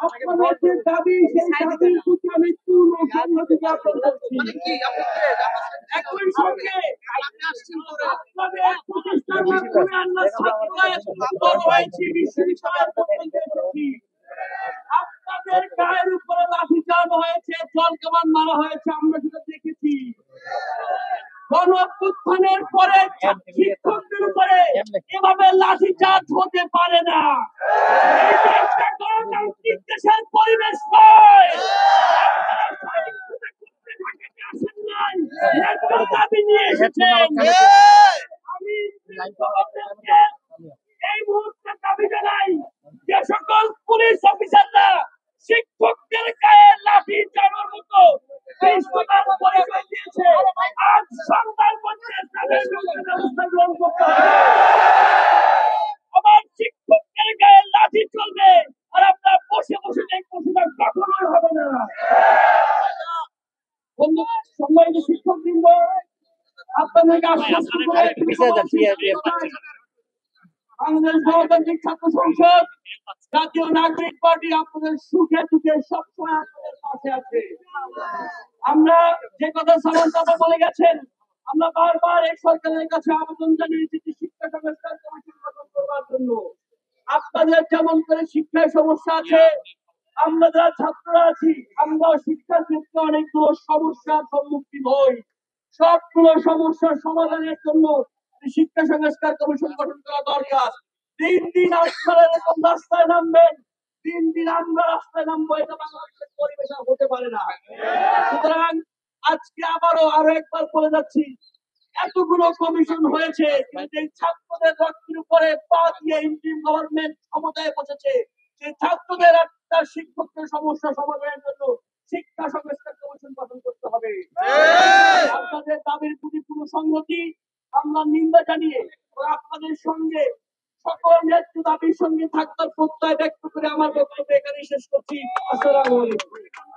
আপনাদের যে দাবি সেই দাবির প্রতি আমি পূর্ণ সংহতি জ্ঞাপন করছি। একই সঙ্গে আপনাদের প্রতিষ্ঠার মাধ্যমে আমরা ছাত্ররা বড় হয়েছি, বিশ্ববিদ্যালয় পর্যন্ত এসেছি। আপনাদের গায়ের উপরে লাঠি চালানো হয়েছে, জল কামান মারা হয়েছে, আমরা সেটা দেখেছি। গণ অভ্যুত্থানের পরে শিক্ষকদের উপরে এভাবে লাঠিচার্জ হতে পারে না। এটা একটা গণতান্ত্রিক দেশের পরিবেশ নয়। দাবি নিয়ে এসেছেন। আমি এই মুহূর্তে দাবি জানাই, যে সকল পুলিশ অফিসাররা শিক্ষকদের গায়ে লাঠি চালানোর মতো পৃষ্ঠতার পরিচয় দিয়েছে, আজ সন্ধ্যার মধ্যে তাদের বিরুদ্ধে ব্যবস্থা গ্রহণ করতে হবে। আমার শিক্ষকদের গায়ে লাঠি চলবে, আর আমরা বসে বসে দেখবো, সেটা কখনোই হবে না। সম্মানিত শিক্ষকবৃন্দ, আপনাদেরকে আশ্বস্ত করে বাংলাদেশ গণতান্ত্রিক ছাত্র সংসদ, জাতীয় নাগরিক পার্টি আপনাদের সুখে দুঃখে সবসময় আপনাদের পাশে আছে। আমরা যে কথা সামন্ত বলে গেছেন, আমরা বারবার এই সরকারের কাছে আবেদন জানিয়েছি যে শিক্ষা সংস্কার কমিশন গঠন করবার জন্য। আপনাদের যেমন করে শিক্ষায় সমস্যা আছে, আমরা যারা ছাত্ররা আছি, আমরা শিক্ষার ক্ষেত্রে অনেকগুলো সমস্যার সম্মুখীন হই। সবগুলো সমস্যার সমাধানের জন্য শিক্ষা সংস্কার কমিশন গঠন করা দরকার। দিন দিন আপনারা এরকম রাস্তায় নামবেন, দিন দিন আমরা রাস্তায় নামবো, এটা বাংলাদেশের পরিবেশ হতে পারে না। সুতরাং আজকে আরো একবার বলে যাচ্ছি, এতগুলো কমিশন হয়েছে, কিন্তু এই ছাত্রদের রক্তের উপরে পা দিয়ে ইন্টারিম গভর্নমেন্ট ক্ষমতায় বসেছে। সেই ছাত্রদের একটা শিক্ষকদের সমস্যা সমাধানের জন্য শিক্ষা সংস্কার কমিশন গঠন করতে হবে। আপনাদের দাবির প্রতি পুরো সংহতি আমরা নিন্দা জানিয়ে আপনাদের সঙ্গে সকল নেতৃত্ব দাবির সঙ্গে থাকবার প্রত্যয় ব্যক্ত করে আমার বক্তব্য এখানে শেষ করছি। আসসালামু আলাইকুম।